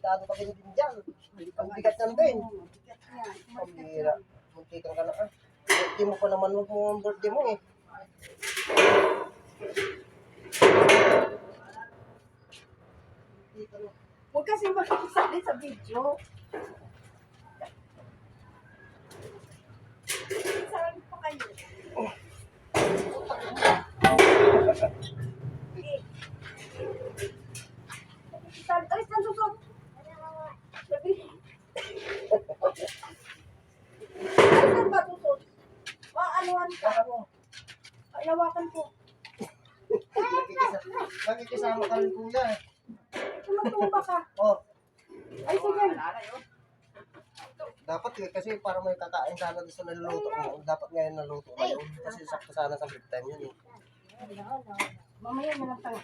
delikado ka din dyan. Ang bigat yan din. Pambira. Muntikan ka na ah. Birthday mo pa naman, huwag mo ang birthday mo eh. Huwag kasi makikisali sa video. Saan pa kayo? Alis ng susot. Alis ba susot? Maanuhan ka. Ayawakan ko. Nakikisama ka rin kuya eh. Tumba ka. Oh, Ay, sige. dapat eh, kasi para may kakain sana doon sa naluluto mo. Dapat ngayon naluto ngayon. Kasi sakto sana sa break time yun eh. Mamaya na lang tayo.